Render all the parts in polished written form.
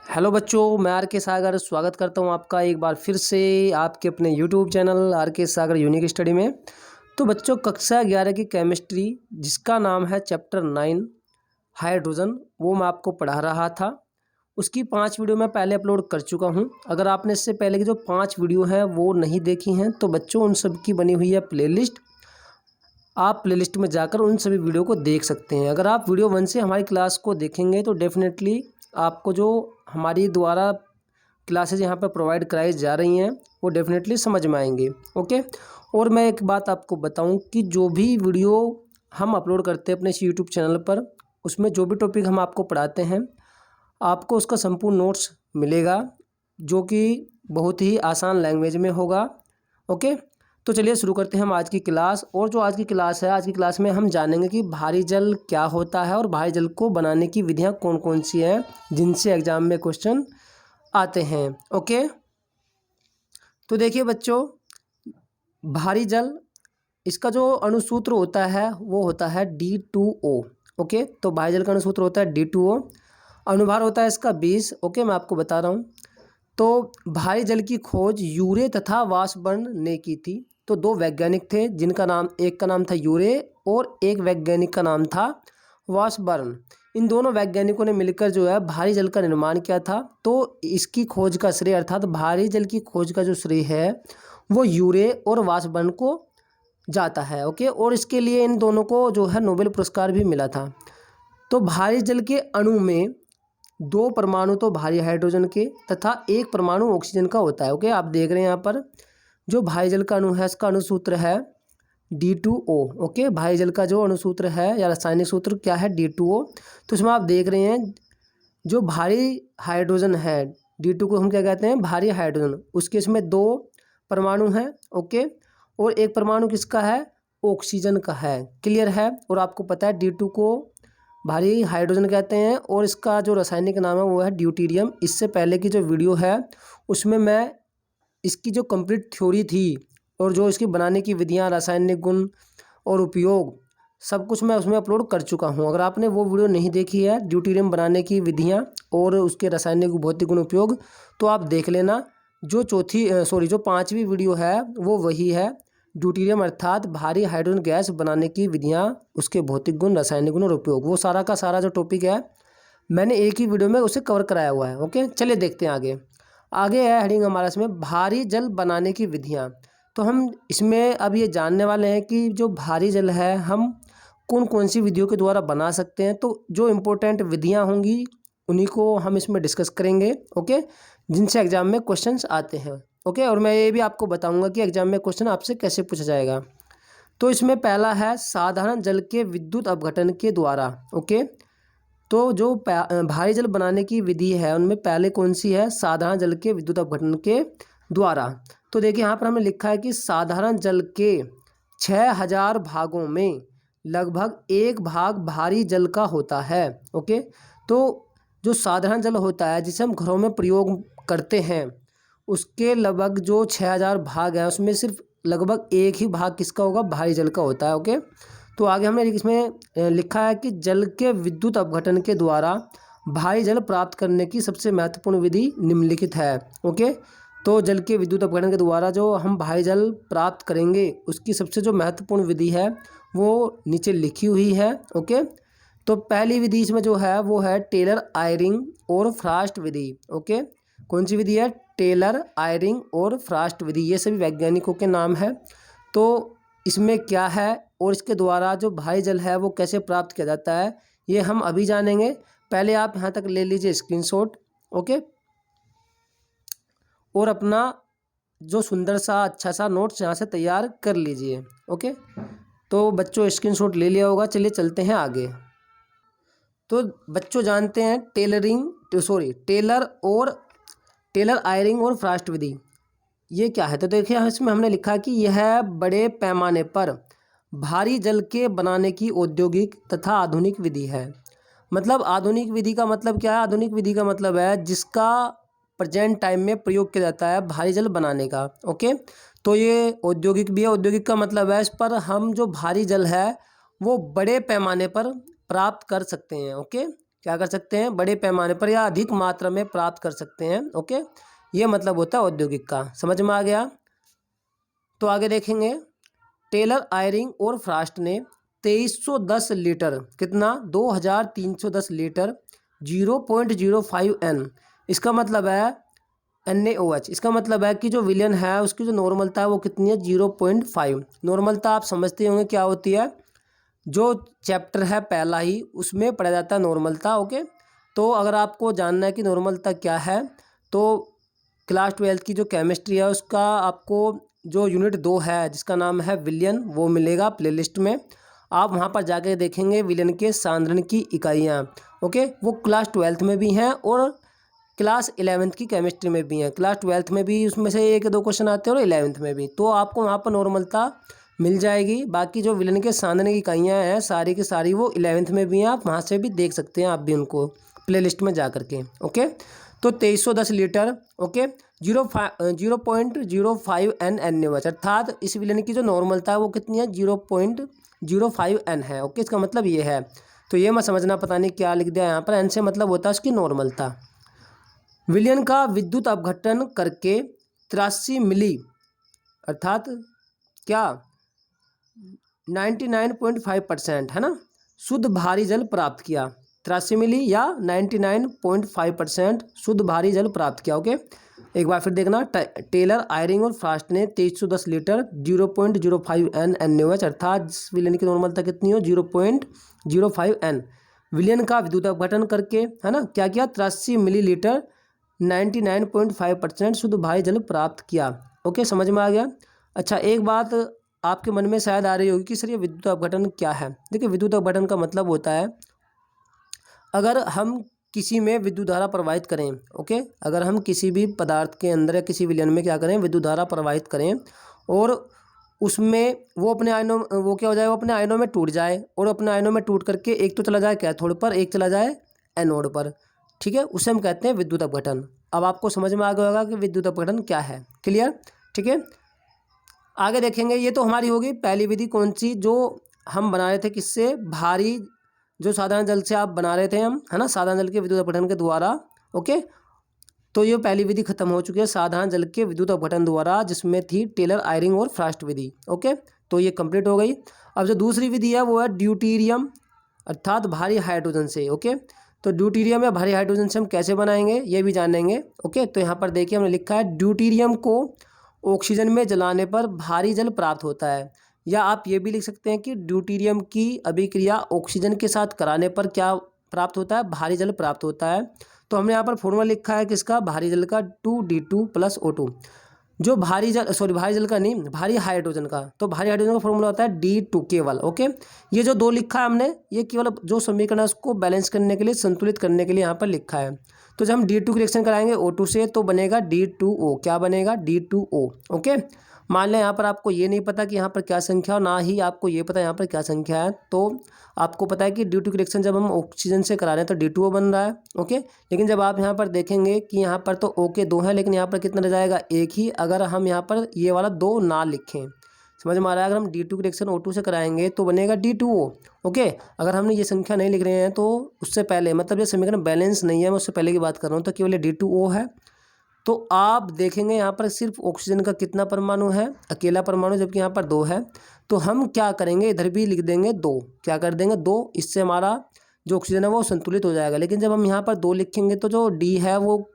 Hello बच्चों, मैं are के सागर स्वागत करता हूं आपका एक बार फिर से आपके अपने यूट्यूब चैनल आर के सागर यूनिक स्टडी में। तो बच्चों, कक्षा 11 की केमिस्ट्री जिसका नाम है चैप्टर 9 हाइड्रोजन, वो मैं आपको पढ़ा रहा था। उसकी 5 वीडियो मैं पहले अपलोड कर चुका हूं। अगर आपने इससे पहले की जो 5 वीडियो हैं वो नहीं देखी हैं तो बच्चों उन सब की बनी हुई है प्लेलिस्ट। आप प्लेलिस्ट में जाकर उन सभी वीडियो को देख सकते हैं। अगर आप वीडियो 1 से हमारी क्लास को देखेंगे तो डेफिनेटली आपको जो हमारी द्वारा क्लासेज यहाँ पर प्रोवाइड कराई जा रही हैं वो डेफिनेटली समझ में आएंगे। ओके। और मैं एक बात आपको बताऊं कि जो भी वीडियो हम अपलोड करते हैं अपने इस यूट्यूब चैनल पर, उसमें जो भी टॉपिक हम आपको पढ़ाते हैं आपको उसका संपूर्ण नोट्स मिलेगा, जो कि बहुत ही आसान लैंग्वेज में होगा। ओके। तो चलिए शुरू करते हैं हम आज की क्लास। और जो आज की क्लास है, आज की क्लास में हम जानेंगे कि भारी जल क्या होता है और भारी जल को बनाने की विधियां कौन कौन सी हैं जिनसे एग्जाम में क्वेश्चन आते हैं। ओके। तो देखिए बच्चों, भारी जल, इसका जो अणुसूत्र होता है वो होता है D2O। ओके। तो भारी जल का अणुसूत्र होता है D2O। अनुभार होता है इसका 20। ओके, मैं आपको बता रहा हूँ। तो भारी जल की खोज यूरे तथा वाशबर्न ने की थी। तो 2 वैज्ञानिक थे जिनका नाम, एक का नाम था यूरे और एक वैज्ञानिक का नाम था वाशबर्न। इन दोनों वैज्ञानिकों ने मिलकर जो है भारी जल का निर्माण किया था। तो इसकी खोज का श्रेय, अर्थात भारी जल की खोज का जो श्रेय है वो यूरे और वाशबर्न को जाता है। ओके। और इसके लिए इन दोनों को जो है नोबेल पुरस्कार भी मिला था। तो भारी जल के अणु में 2 परमाणु तो भारी हाइड्रोजन के तथा 1 परमाणु ऑक्सीजन का होता है। ओके, आप देख रहे हैं यहाँ पर जो भारी जल का अणु है इसका अणुसूत्र है D2O। ओके, भारी जल का जो अणुसूत्र है या रासायनिक सूत्र क्या है, D2O। तो इसमें आप देख रहे हैं जो भारी हाइड्रोजन है D2 को हम क्या कहते हैं, भारी हाइड्रोजन। उसके इसमें 2 परमाणु हैं। ओके। और 1 परमाणु किसका है, ऑक्सीजन का है। क्लियर है। और आपको पता है D2 को भारी हाइड्रोजन कहते हैं और इसका जो रासायनिक नाम है वो है ड्यूटेरियम। इससे पहले की जो वीडियो है उसमें मैं इसकी जो कंप्लीट थ्योरी थी और जो इसकी बनाने की विधियां, रासायनिक गुण और उपयोग, सब कुछ मैं उसमें अपलोड कर चुका हूं। अगर आपने वो वीडियो नहीं देखी है ड्यूटेरियम बनाने की विधियां और उसके रासायनिक भौतिक गुण उपयोग, तो आप देख लेना। जो जो 5वीं वीडियो है वो वही है, ड्यूटेरियम अर्थात भारी हाइड्रोजन गैस बनाने की विधियां, उसके भौतिक गुण, रासायनिक गुण और उपयोग, वो सारा का सारा जो टॉपिक है मैंने एक ही वीडियो में उसे कवर कराया हुआ है। ओके, चलिए देखते हैं आगे। आगे है हेडिंग हमारा इसमें भारी जल बनाने की विधियां। तो हम इसमें अब ये जानने वाले हैं कि जो भारी जल है हम कौन कौन सी विधियों के द्वारा बना सकते हैं। तो जो इम्पोर्टेंट विधियां होंगी उन्हीं को हम इसमें डिस्कस करेंगे। ओके, जिनसे एग्जाम में क्वेश्चंस आते हैं। ओके। और मैं ये भी आपको बताऊंगा कि एग्जाम में क्वेश्चन आपसे कैसे पूछा जाएगा। तो इसमें पहला है साधारण जल के विद्युत अपघटन के द्वारा। ओके। तो जो भारी जल बनाने की विधि है उनमें पहले कौन सी है, साधारण जल के विद्युत अपघटन के द्वारा। तो देखिए यहाँ पर हमें लिखा है कि साधारण जल के 6000 भागों में लगभग 1 भाग भारी जल का होता है। ओके। तो जो साधारण जल होता है जिसे हम घरों में प्रयोग करते हैं उसके लगभग जो 6000 भाग हैं उसमें सिर्फ लगभग 1 ही भाग किसका होगा, भारी जल का होता है। ओके। तो आगे हमने इसमें लिखा है कि जल के विद्युत अपघटन के द्वारा भारी जल प्राप्त करने की सबसे महत्वपूर्ण विधि निम्नलिखित है। ओके। तो जल के विद्युत अपघटन के द्वारा जो हम भारी जल प्राप्त करेंगे उसकी सबसे जो महत्वपूर्ण विधि है वो नीचे लिखी हुई है। ओके। तो पहली विधि इसमें जो है वो है टेलर आयरिंग और फ्रास्ट विधि। ओके, कौन सी विधि है, टेलर आयरिंग और फ्रास्ट विधि, ये सभी वैज्ञानिकों के नाम है। तो इसमें क्या है और इसके द्वारा जो भारी जल है वो कैसे प्राप्त किया जाता है ये हम अभी जानेंगे। पहले आप यहाँ तक ले लीजिए स्क्रीनशॉट। ओके। और अपना जो सुंदर सा अच्छा सा नोट्स यहाँ से तैयार कर लीजिए। ओके। तो बच्चों स्क्रीनशॉट ले लिया होगा। चलिए चलते हैं आगे। तो बच्चों जानते हैं टेलर आयरिंग और फ्रास्ट विधि ये क्या है। तो देखिए इसमें हमने लिखा कि यह बड़े पैमाने पर भारी जल के बनाने की औद्योगिक तथा आधुनिक विधि है। मतलब आधुनिक विधि का मतलब क्या है, आधुनिक विधि का मतलब है जिसका प्रेजेंट टाइम में प्रयोग किया जाता है भारी जल बनाने का। ओके। तो ये औद्योगिक भी है। औद्योगिक का मतलब है इस पर हम जो भारी जल है वो बड़े पैमाने पर प्राप्त कर सकते हैं। ओके, क्या कर सकते हैं, बड़े पैमाने पर या अधिक मात्रा में प्राप्त कर सकते हैं। ओके, ये मतलब होता है औद्योगिक का। समझ में आ गया। तो आगे देखेंगे, टेलर, आयरिंग और फ्रास्ट ने 2310 लीटर, कितना, 2310 लीटर 0.05 N, इसका मतलब है NaOH, इसका मतलब है कि जो विलयन है उसकी जो नॉर्मलता है वो कितनी है, 0.5। नॉर्मलता आप समझते होंगे क्या होती है, जो चैप्टर है पहला ही उसमें पढ़ा जाता है नॉर्मलता। ओके, तो अगर आपको जानना है कि नॉर्मलता क्या है तो क्लास 12 की जो केमिस्ट्री है उसका आपको जो यूनिट 2 है जिसका नाम है विलयन, वो मिलेगा प्लेलिस्ट में। आप वहाँ पर जाके देखेंगे विलयन के सांद्रण की इकाइयाँ। ओके, वो क्लास 12 में भी हैं और क्लास 11th की केमिस्ट्री में भी हैं। क्लास 12th में भी उसमें से 1-2 क्वेश्चन आते हैं और 11th में भी, तो आपको वहाँ पर नॉर्मलता मिल जाएगी। बाकी जो विलन के सांद्रण की इकाइयाँ हैं सारी की सारी वो 11th में भी हैं, आप वहाँ से भी देख सकते हैं, आप भी उनको प्लेलिस्ट में जा करके। ओके, तो 2310 लीटर, ओके, 0.05 N NaOH, अर्थात इस विलन की जो नॉर्मलता है वो कितनी है, 0.05 N है। ओके, इसका मतलब ये है। तो ये मैं समझना, पता नहीं क्या लिख दिया यहाँ पर, N से मतलब होता है उसकी नॉर्मलता। विलयन का विद्युत अपघटन करके 83 मिली, अर्थात क्या, 99.5% है ना, शुद्ध भारी जल प्राप्त किया। 83 मिली या 99.5% शुद्ध भारी जल प्राप्त किया। ओके, एक बार फिर देखना, टेलर, आयरिंग और फ्रास्ट ने 2310 लीटर 0.05 N NaOH, अर्थात विलयन की नॉर्मलता कितनी हो, 0.05 N। विलयन का विद्युत अपघटन करके, है ना, क्या किया, 83 मिलीलीटर 99.5% शुद्ध भारी जल प्राप्त किया। ओके, समझ में आ गया। अच्छा, एक बात आपके मन में शायद आ रही होगी कि सर ये विद्युत अपघटन क्या है। देखिए, विद्युत अपघटन का मतलब होता है अगर हम किसी में विद्युत धारा प्रवाहित करें। ओके, अगर हम किसी भी पदार्थ के अंदर या किसी विलयन में क्या करें, विद्युत धारा प्रवाहित करें और उसमें वो अपने आयनों, वो क्या हो जाए, वो अपने आयनों में टूट जाए और अपने आयनों में टूट करके एक तो चला जाए कैथोड पर, एक चला जाए एनोड पर। ठीक है, उसे हम कहते हैं विद्युत अपघटन। अब आपको समझ में आ गया होगा कि विद्युत अपघटन क्या है। क्लियर, ठीक है। आगे देखेंगे, ये तो हमारी होगी पहली विधि, कौन सी, जो हम बना रहे थे किससे, भारी, जो साधारण जल से आप बना रहे थे हम, है ना, साधारण जल के विद्युत अपघटन के द्वारा। ओके, तो ये पहली विधि खत्म हो चुकी है, साधारण जल के विद्युत अपघटन द्वारा, जिसमें थी टेलर, आयरिंग और फ्रास्ट विधि। ओके, तो ये कंप्लीट हो गई। अब जो दूसरी विधि है वो है ड्यूटीरियम, अर्थात भारी हाइड्रोजन से। ओके, तो ड्यूटीरियम या भारी हाइड्रोजन से हम कैसे बनाएंगे ये भी जानेंगे। ओके, तो यहाँ पर देखिए हमने लिखा है, ड्यूटीरियम को ऑक्सीजन में जलाने पर भारी जल प्राप्त होता है, या आप ये भी लिख सकते हैं कि ड्यूटीरियम की अभिक्रिया ऑक्सीजन के साथ कराने पर क्या प्राप्त होता है, भारी जल प्राप्त होता है। तो हमने यहाँ पर फॉर्मूला लिखा है किसका, भारी जल का, 2D2 + O2। जो भारी जल, सॉरी भारी जल का नहीं, भारी हाइड्रोजन का, तो भारी हाइड्रोजन का फॉर्मूला होता है D2 केवल। ओके, ये जो 2 लिखा है हमने, ये केवल जो समीकरण है उसको बैलेंस करने के लिए, संतुलित करने के लिए यहाँ पर लिखा है। तो जब हम D2 की रिएक्शन कराएंगे O2 से तो बनेगा D2O, क्या बनेगा, D2O। ओके, मान लें यहाँ पर आपको ये नहीं पता कि यहाँ पर क्या संख्या हो, ना ही आपको ये पता यहाँ पर क्या संख्या है, तो आपको पता है कि D2 की रिएक्शन जब हम ऑक्सीजन से करा रहे हैं तो D2O बन रहा है। ओके, लेकिन जब आप यहाँ पर देखेंगे कि यहाँ पर तो O के 2 हैं, लेकिन यहाँ पर कितना रह जाएगा, 1 ही, अगर हम यहाँ पर ये वाला 2 ना लिखें। समझ में आ रहा है, अगर हम D2 की रिएक्शन O2 से कराएंगे तो बनेगा D2O। ओके, अगर हमने ये संख्या नहीं लिख रहे हैं तो उससे पहले, मतलब ये समीकरण बैलेंस नहीं है, मैं उससे पहले की बात कर रहा हूँ, तो केवल D2O है। तो आप देखेंगे यहाँ पर सिर्फ ऑक्सीजन का कितना परमाणु है, अकेला परमाणु, जबकि यहाँ पर 2 है। तो हम क्या करेंगे, इधर भी लिख देंगे 2, क्या कर देंगे 2, इससे हमारा जो ऑक्सीजन है वो संतुलित हो जाएगा। लेकिन जब हम यहाँ पर 2 लिखेंगे तो जो D है वो,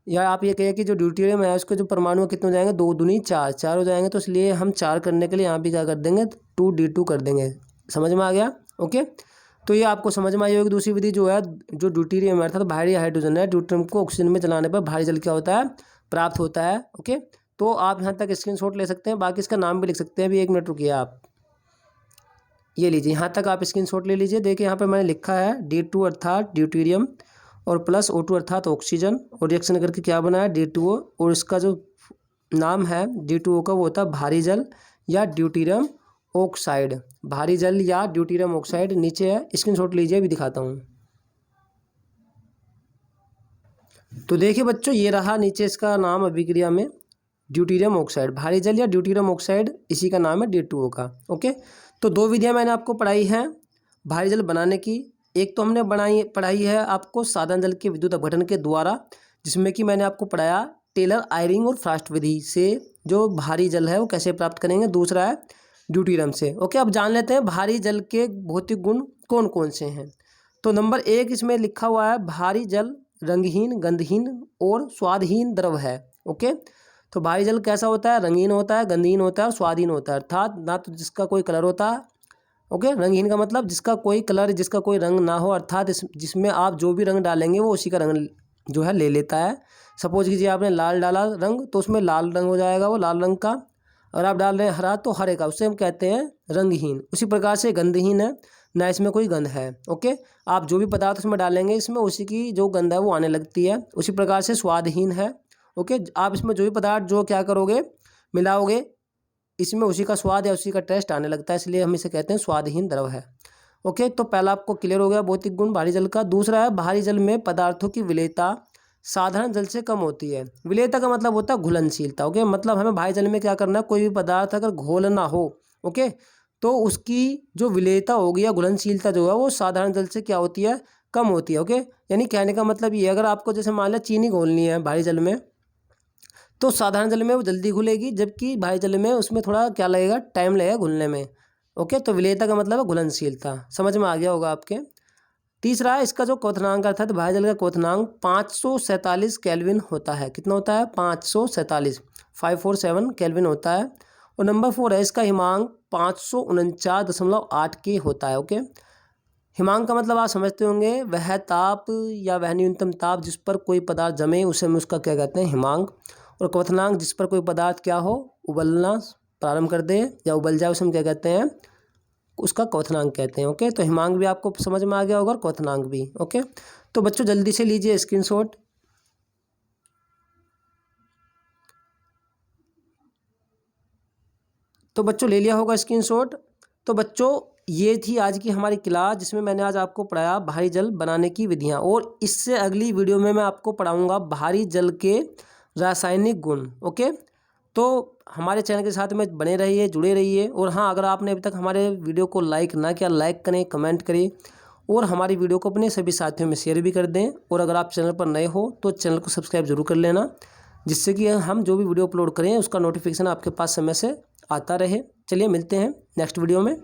या आप ये कहिए कि जो ड्यूटेरियम है उसके जो परमाणु कितने हो जाएंगे, 2 दूनी 4, 4 हो जाएंगे। तो इसलिए हम 4 करने के लिए यहाँ भी क्या कर देंगे, 2D2 कर देंगे। समझ में आ गया। ओके, तो ये आपको समझ में आई होगी। दूसरी विधि जो है, जो ड्यूटेरियम है अर्थात भारी हाइड्रोजन है, ड्यूटेरियम को ऑक्सीजन में जलाने पर भारी जल क्या होता है, प्राप्त होता है। ओके, तो आप यहाँ तक स्क्रीनशॉट ले सकते हैं, बाकी इसका नाम भी लिख सकते हैं। अभी 1 मिनट रुकिए, आप ये लीजिए, यहाँ तक आप स्क्रीनशॉट ले लीजिए। देखिए यहाँ पर मैंने लिखा है D2 अर्थात ड्यूटेरियम और प्लस O2 अर्थात ऑक्सीजन, और रिएक्शन करके क्या बना है, D2O, और इसका जो नाम है D2O का वो होता है भारी जल या ड्यूटेरियम ऑक्साइड, भारी जल या ड्यूटेरियम ऑक्साइड। नीचे है, स्क्रीनशॉट लीजिए, अभी दिखाता हूँ। तो देखिए बच्चों, ये रहा नीचे इसका नाम अभिक्रिया में, ड्यूटेरियम ऑक्साइड, भारी जल या ड्यूटेरियम ऑक्साइड, इसी का नाम है D2O का। ओके, तो 2 विधियाँ मैंने आपको पढ़ाई हैं भारी जल बनाने की, एक तो हमने पढ़ाई है आपको साधारण जल के विद्युत अपघटन के द्वारा, जिसमें कि मैंने आपको पढ़ाया टेलर आयरिंग और फ्रास्ट विधि से जो भारी जल है वो कैसे प्राप्त करेंगे। दूसरा है ड्यूटीरम से। ओके, अब जान लेते हैं भारी जल के भौतिक गुण कौन कौन से हैं। तो नंबर 1 इसमें लिखा हुआ है भारी जल रंगहीन, गंधहीन और स्वादहीन द्रव है। ओके, तो भारी जल कैसा होता है, रंगीन होता है, गंधहीन होता है और स्वादहीन होता है, अर्थात ना तो जिसका कोई कलर होता है। ओके, रंगहीन का मतलब जिसका कोई कलर, जिसका कोई रंग ना हो, अर्थात जिसमें आप जो भी रंग डालेंगे वो उसी का रंग जो है ले लेता है। सपोज कीजिए आपने लाल डाला रंग तो उसमें लाल रंग हो जाएगा वो लाल रंग का। अगर आप डाल रहे हैं हरा तो हरे का, उससे हम कहते हैं रंगहीन। उसी प्रकार से गंधहीन है, ना इसमें कोई गंध है। ओके, आप जो भी पदार्थ उसमें डालेंगे इसमें उसी की जो गंध है वो आने लगती है। उसी प्रकार से स्वादहीन है। ओके, आप इसमें जो भी पदार्थ जो क्या करोगे मिलाओगे इसमें उसी का स्वाद या उसी का टेस्ट आने लगता है, इसलिए हम इसे कहते हैं स्वादहीन द्रव है। ओके, तो पहला आपको क्लियर हो गया भौतिक गुण भारी जल का। दूसरा है भारी जल में पदार्थों की विलेयता साधारण जल से कम होती है। विलेयता का मतलब होता है घुलनशीलता। ओके, मतलब हमें भारी जल में क्या करना है, कोई भी पदार्थ अगर घोलना हो, ओके, तो उसकी जो विलेयता होगी या घुलनशीलता जो है वो साधारण जल से क्या होती है, कम होती है। ओके, यानी कहने का मतलब ये, अगर आपको जैसे मान लिया चीनी घोलनी है भारी जल में, तो साधारण जल में वो जल्दी घुलेगी, जबकि भारी जल में उसमें थोड़ा क्या लगेगा, टाइम लगेगा घुलने में। ओके, तो विलेयता का मतलब है घुलनशीलता। समझ में आ गया होगा आपके। तीसरा है इसका जो क्वथनांक अर्थात भारी जल का क्वथनांक 547 केल्विन होता है। कितना होता है, 547, 547 केल्विन होता है। और नंबर 4 है इसका हिमांक 549.8 के होता है। ओके, हिमांक का मतलब आप समझते होंगे, वह ताप या वह न्यूनतम ताप जिस पर कोई पदार्थ जमे उसे हम उसका क्या कहते हैं, हिमांक। और क्वथनांक जिस पर कोई पदार्थ क्या हो, उबलना प्रारंभ कर दे या उबल जाए, उसे हम क्या कहते हैं, उसका क्वथनांक कहते हैं। ओके, तो हिमांक भी आपको समझ में आ गया होगा और क्वथनांक भी। ओके, तो बच्चों जल्दी से लीजिए स्क्रीनशॉट। तो बच्चों ले लिया होगा स्क्रीनशॉट। तो बच्चों ये थी आज की हमारी क्लास, जिसमें मैंने आज आपको पढ़ाया भारी जल बनाने की विधियाँ, और इससे अगली वीडियो में मैं आपको पढ़ाऊँगा भारी जल के रासायनिक गुण। ओके, तो हमारे चैनल के साथ में बने रहिए, जुड़े रहिए। और हाँ, अगर आपने अभी तक हमारे वीडियो को लाइक ना किया, लाइक करें, कमेंट करें और हमारी वीडियो को अपने सभी साथियों में शेयर भी कर दें। और अगर आप चैनल पर नए हो तो चैनल को सब्सक्राइब जरूर कर लेना, जिससे कि हम जो भी वीडियो अपलोड करें उसका नोटिफिकेशन आपके पास समय से आता रहे। चलिए मिलते हैं नेक्स्ट वीडियो में।